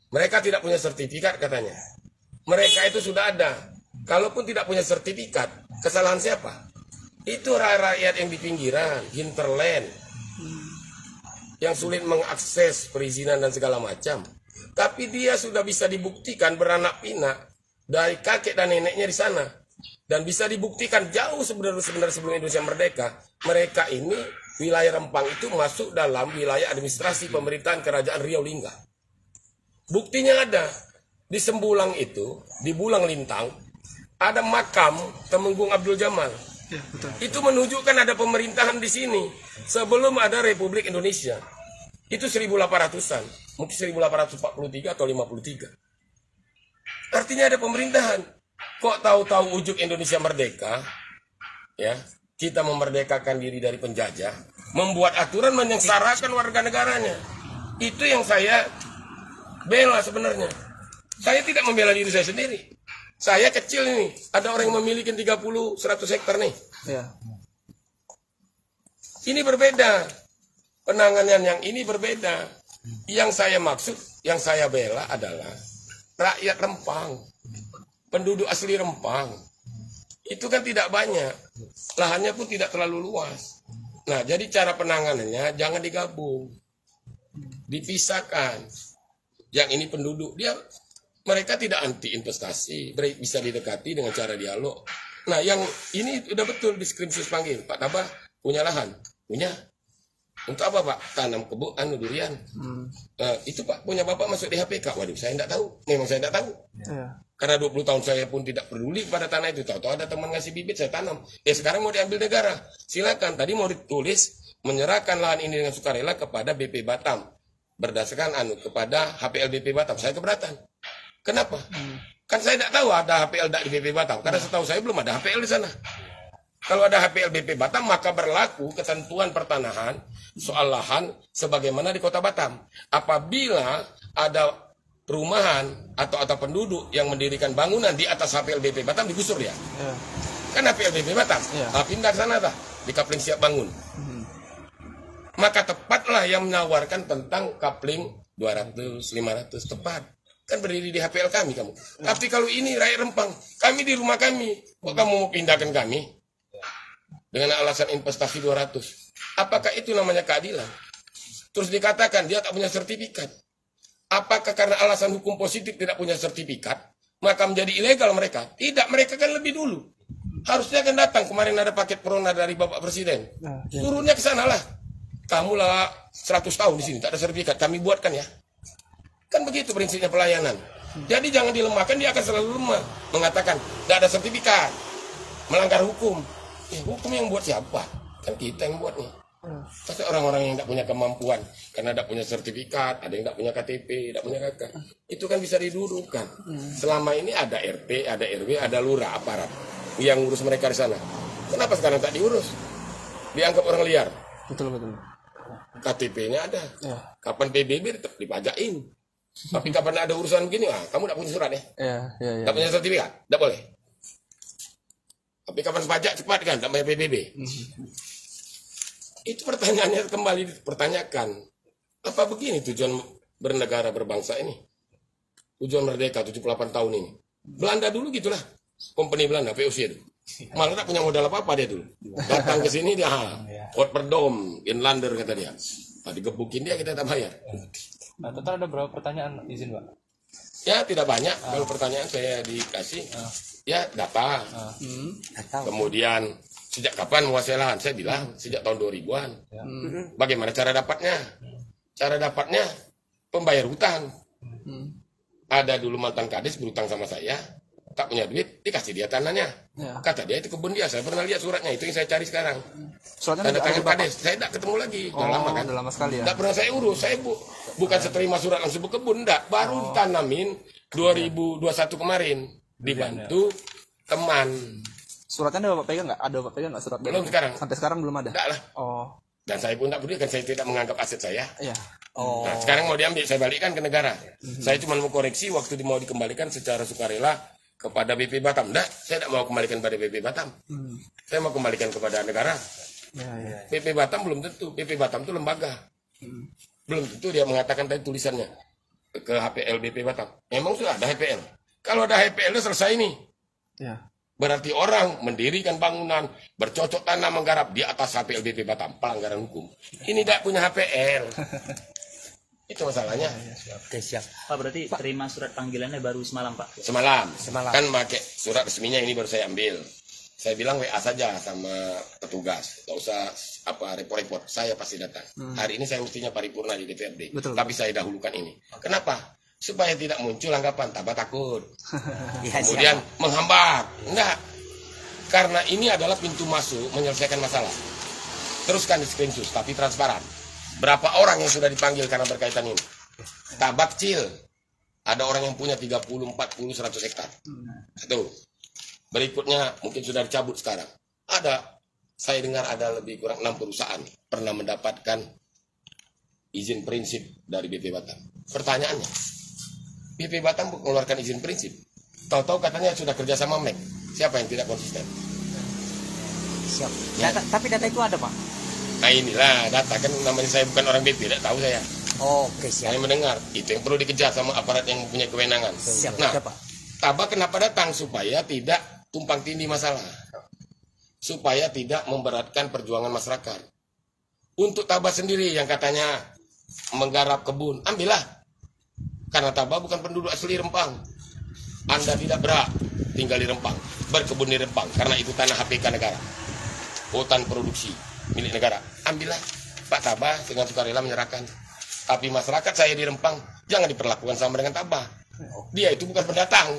Mereka tidak punya sertifikat katanya. Mereka itu sudah ada. Kalaupun tidak punya sertifikat, kesalahan siapa? Itu rakyat yang di pinggiran, hinterland, yang sulit mengakses perizinan dan segala macam. Tapi dia sudah bisa dibuktikan beranak pinak dari kakek dan neneknya di sana. Dan bisa dibuktikan jauh sebenarnya sebelum Indonesia merdeka, mereka ini wilayah Rempang itu masuk dalam wilayah administrasi pemerintahan Kerajaan Riau Lingga. Buktinya ada. Di Sembulang itu, di Bulang Lintang, ada makam Temenggung Abdul Jamal. Ya, betul. Itu menunjukkan ada pemerintahan di sini sebelum ada Republik Indonesia. Itu 1800-an, mungkin 1843 atau 53. Artinya ada pemerintahan. Kok tahu-tahu ujuk Indonesia merdeka, ya, kita memerdekakan diri dari penjajah, membuat aturan menyengsarakan warga negaranya. Itu yang saya bela sebenarnya. Saya tidak membela diri saya sendiri. Saya kecil ini, ada orang yang memiliki 30-100 hektar nih. Ya. Ini berbeda. Penanganan yang ini berbeda. Yang saya maksud, yang saya bela adalah rakyat Rempang. Penduduk asli Rempang. Itu kan tidak banyak. Lahannya pun tidak terlalu luas. Nah, jadi cara penanganannya jangan digabung. Dipisahkan. Yang ini penduduk, mereka tidak anti investasi, bisa didekati dengan cara dialog. Nah, yang ini udah betul di Skrimsus panggil, Pak Tabah punya lahan, punya. Untuk apa Pak? Tanam durian. Itu Pak punya Bapak masuk di HPK. Waduh, saya tidak tahu. Memang saya tidak tahu. Ya. Karena 20 tahun saya pun tidak peduli pada tanah itu. Tahu-tahu ada teman ngasih bibit, saya tanam. Sekarang mau diambil negara. Silakan. Tadi mau ditulis menyerahkan lahan ini dengan sukarela kepada BP Batam. Berdasarkan kepada HPL BP Batam. Saya keberatan. Kenapa? Kan saya tidak tahu ada HPL di BP Batam. Karena setahu saya belum ada HPL di sana. Kalau ada HPL BP Batam, maka berlaku ketentuan pertanahan soal lahan sebagaimana di Kota Batam. Apabila ada perumahan atau penduduk yang mendirikan bangunan di atas HPL BP Batam, digusur dia. Ya. Kan HPL BP Batam. Ya. Pindah ke sana di Kapling Siap Bangun. Maka tepatlah yang menawarkan tentang Kapling 200-500 tepat. Kan berdiri di HPL kami kamu. Tapi kalau ini rakyat Rempang, kami di rumah kami. Kok kamu mau pindahkan kami? Dengan alasan investasi 200. Apakah itu namanya keadilan? Terus dikatakan dia tak punya sertifikat. Apakah karena alasan hukum positif tidak punya sertifikat, maka menjadi ilegal mereka? Tidak, mereka kan lebih dulu. Harusnya kan datang, kemarin ada paket Prona dari Bapak Presiden. Turunnya ke sana lah. Kamu lah 100 tahun di sini, tak ada sertifikat. Kami buatkan ya. Kan begitu prinsipnya pelayanan. Jadi jangan dilemahkan, dia akan selalu lemah. Mengatakan, tidak ada sertifikat. Melanggar hukum. Hukum yang buat siapa? Kan kita yang buat nih. Pasti orang-orang yang tidak punya kemampuan. Karena tidak punya sertifikat, ada yang tidak punya KTP, tidak punya KK. Itu kan bisa didudukkan. Selama ini ada RT, ada RW, ada lurah, aparat. Yang ngurus mereka di sana. Kenapa sekarang tak diurus? Dianggap orang liar. Betul. KTP-nya ada. Ya. Kapan PBB tetap dipajakin. Tapi kapan ada urusan begini, kamu tidak punya surat ya? Ya. Tidak punya sertifikat? Tidak boleh. Tapi kapan pajak cepat kan, tak bayar PBB. Itu pertanyaannya kembali dipertanyakan. Apa begini tujuan bernegara berbangsa ini? Tujuan merdeka 78 tahun ini. Belanda dulu gitulah. Company Belanda, VOC itu. Malah tak punya modal apa-apa dia dulu. Datang ke sini dia, Rotterdam, Inlander kata dia. Digebukin dia, kita tak bayar. Nah, total ada berapa pertanyaan izin Pak? Ya tidak banyak. Kalau pertanyaan saya dikasih, ya data. Kemudian sejak kapan menguasai lahan? Saya bilang sejak tahun 2000-an. Bagaimana cara dapatnya? Cara dapatnya pembayar hutang. Ada dulu mantan kades berhutang sama saya, tak punya duit, dikasih dia tanahnya. Kata dia itu kebun dia. Saya pernah lihat suratnya, itu yang saya cari sekarang. Suratnya Tanda tangan kades. Saya tidak ketemu lagi. Udah lama kan? Udah lama sekali ya. Tidak pernah saya urus. Saya bukan seterima surat langsung berkebun, enggak. Baru ditanamin 2021 kemarin. Dibantu teman. Suratnya ada Bapak pegang nggak? Ada Bapak pegang nggak surat? Belum sekarang. Sampai sekarang belum ada? Enggak lah. Oh. Dan saya pun tidak peduli kan saya tidak menganggap aset saya. Iya. Nah, sekarang mau diambil, saya balikkan ke negara. Saya cuma mau koreksi waktu mau dikembalikan secara sukarela kepada BP Batam. Enggak, saya tidak mau kembalikan pada BP Batam. Saya mau kembalikan kepada negara. BP Batam belum tentu. BP Batam itu lembaga. Belum tentu dia mengatakan tadi tulisannya. ke HPL BP Batam. Memang sudah ada HPL. Kalau ada HPL itu selesai nih. Ya. Berarti orang mendirikan bangunan, bercocok tanam menggarap di atas HPL BP Batam, pelanggaran hukum. Ini tidak punya HPL. Itu masalahnya. Oke, siap. Pak, berarti terima surat panggilannya baru semalam, Pak? Semalam. Kan pakai surat resminya ini baru saya ambil. Saya bilang WA saja sama petugas, nggak usah repot-repot. Saya pasti datang. Hari ini saya mestinya paripurna di DPRD, Betul. tapi saya dahulukan ini. Kenapa? Supaya tidak muncul anggapan tambah takut, Ya, kemudian menghambat. Enggak, karena ini adalah pintu masuk menyelesaikan masalah. Teruskan di screenshot, tapi transparan. Berapa orang yang sudah dipanggil karena berkaitan ini? Tabak kecil, ada orang yang punya 30, 40, 100 hektar. Satu. Berikutnya mungkin sudah dicabut sekarang. Ada, saya dengar ada lebih kurang 6 perusahaan pernah mendapatkan izin prinsip dari BP Batam. Pertanyaannya, BP Batam mengeluarkan izin prinsip. Tahu-tahu katanya sudah kerja sama MEK. Siapa yang tidak konsisten? Siap. Ya. Tapi data itu ada, Pak? Nah inilah data, kan namanya saya bukan orang BP, tidak tahu saya. Oke, siap. Saya mendengar, itu yang perlu dikejar sama aparat yang punya kewenangan. Siap, Nah, Pak. Tabak kenapa datang? Supaya tidak tumpang tindih masalah. Supaya tidak memberatkan perjuangan masyarakat. Untuk Tabak sendiri yang katanya menggarap kebun, ambillah. Karena Tabak bukan penduduk asli Rempang. Anda tidak berhak tinggal di Rempang, berkebun di Rempang, karena itu tanah HPK negara. Hutan produksi milik negara. Ambillah. Pak Tabak dengan sukarela menyerahkan. Tapi masyarakat saya di Rempang jangan diperlakukan sama dengan Tabak. Dia itu bukan pendatang.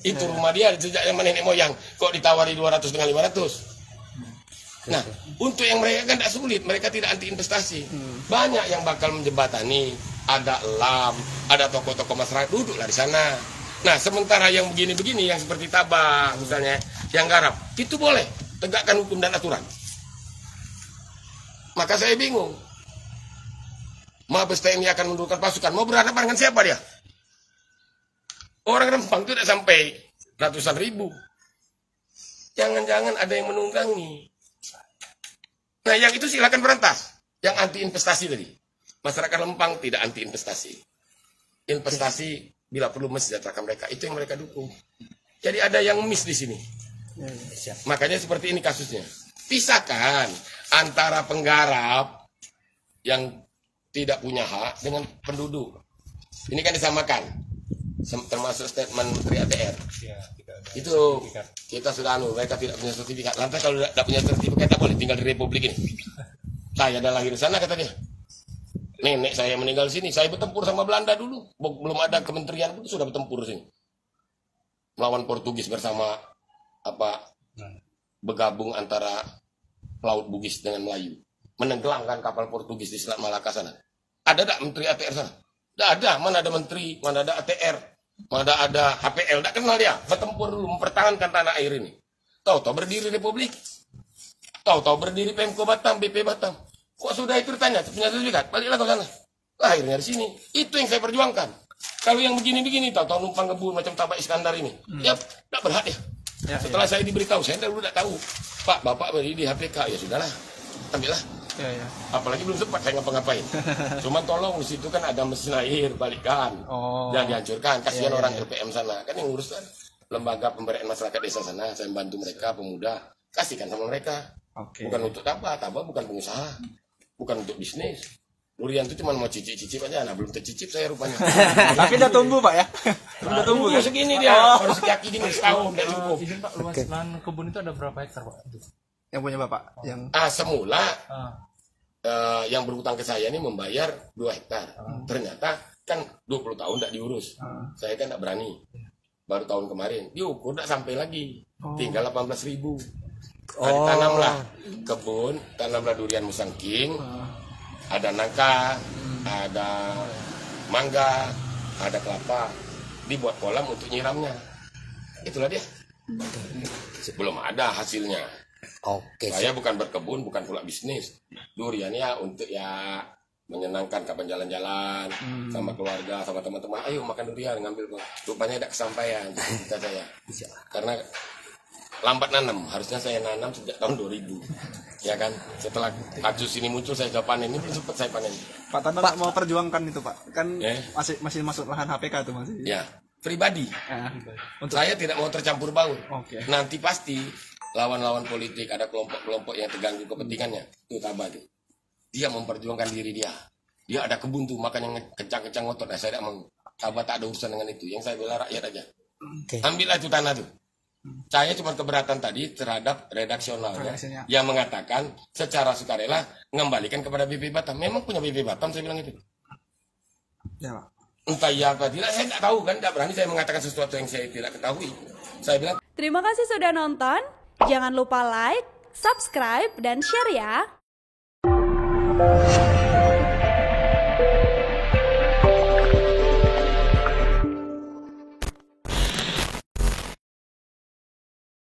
Itu rumah dia sejak zaman nenek moyang. Kok ditawari 200 dengan 500? Nah, untuk yang mereka kan tidak sulit. Mereka tidak anti investasi. Banyak yang bakal menjembatani. Ada LAM, ada tokoh-tokoh masyarakat, duduklah di sana. Nah, sementara yang begini-begini, yang seperti Tabak misalnya, yang garap, itu boleh. Tegakkan hukum dan aturan. Maka saya bingung. Mabes TNI akan menurunkan pasukan. Mau berhadapan dengan siapa dia? Orang Rempang itu tidak sampai ratusan ribu. Jangan-jangan ada yang menunggangi. Nah, yang itu silakan berantas. Yang anti investasi tadi. Masyarakat Lempang tidak anti investasi. Investasi bila perlu mensejahterakan mereka. Itu yang mereka dukung. Jadi ada yang miss di sini. Makanya seperti ini kasusnya. Pisahkan antara penggarap yang tidak punya hak dengan penduduk. Ini kan disamakan. Termasuk statement Menteri ATR. Itu kita sudah mereka tidak punya sertifikat. Lantas kalau tidak punya sertifikat tak boleh tinggal di Republik ini. Saya ada lahir di sana kata dia. Nenek saya meninggal di sini. Saya bertempur sama Belanda dulu. Belum ada kementerian pun sudah bertempur di sini. Melawan Portugis bersama bergabung antara Laut Bugis dengan Melayu. Menenggelamkan kapal Portugis di Selat Malaka sana. Ada tak Menteri ATR sana? Tidak ada. Mana ada Menteri, mana ada ATR, mana ada HPL. Tidak kenal dia. Bertempur dulu, mempertahankan tanah air ini. Tahu-tahu berdiri Republik. Tahu-tahu berdiri Pemko Batam, BP Batam. Kok sudah itu ditanya, punya sertifikat? Baliklah ke sana. Lahirnya di sini. Itu yang saya perjuangkan. Kalau yang begini-begini, tahu-tahu numpang kebun macam Tabak Iskandar ini. Ya, tidak berhak ya. Setelah saya diberitahu, saya dulu tidak tahu. Pak, bapak berdiri di HPK. Ya sudahlah, ambillah. Apalagi belum sempat saya ngapa-ngapain. Cuman tolong di situ kan ada mesin air, balikan. Jangan dihancurkan. Kasihan orang LPM sana. Kan yang ngurus kan lembaga pemberdayaan masyarakat desa sana. Saya membantu mereka, pemuda. Kasihkan sama mereka. Bukan untuk Tabak bukan pengusaha. Bukan untuk bisnis. Durian itu cuma mau cicip-cicip aja. Nah, belum tercicip saya rupanya. Tapi udah tumbuh, Pak ya? Udah tumbuh kan? Segini dia. Baru sekaki gini setahun. Tidak cukup. Izin Pak, luas lahan kebun itu ada berapa hektar Pak? Yang punya Bapak? Yang Semula yang berhutang ke saya ini membayar 2 hektar. Ternyata kan 20 tahun tidak diurus. Saya kan tidak berani. Baru tahun kemarin diukur tidak sampai lagi. Tinggal 18.000. Ditanamlah kebun, tanamlah durian musangking, ada nangka, ada mangga, ada kelapa. Dibuat kolam untuk nyiramnya. Itulah dia. Belum ada hasilnya. Saya bukan berkebun, bukan pula bisnis. Durian ya untuk ya menyenangkan kapan jalan-jalan sama keluarga, sama teman-teman. Ayo makan durian, ngambil. Rupanya tidak kesampaian cita saya. Karena lambat nanam, harusnya saya nanam sejak tahun 2000. Ya kan, setelah kasus ini muncul saya coba panen, ini belum sempat saya panen. Pak Tanda mau perjuangkan itu Pak, kan Eh? masih masuk lahan HPK tuh masih. Ya, pribadi. Ya. Untuk Saya tidak mau tercampur baur. Oke. Nanti pasti lawan-lawan politik, ada kelompok-kelompok yang terganggu kepentingannya. Itu Tabah tuh. Dia memperjuangkan diri dia. Dia ada kebun tuh, makanya kencang-kencang ngotot. Nah, saya tidak mau. Tabah tak ada urusan dengan itu. Yang saya bela rakyat aja. Ambillah itu tanah tuh. Saya cuma keberatan tadi terhadap redaksionalnya Redaksinya. yang mengatakan secara sukarela mengembalikan kepada BP Batam. Memang punya BP Batam, saya bilang itu. Ya Pak. Entah iya apa tidak, saya tidak tahu kan, tidak berani saya mengatakan sesuatu yang saya tidak ketahui. Saya bilang. Terima kasih sudah nonton. Jangan lupa like, subscribe, dan share ya.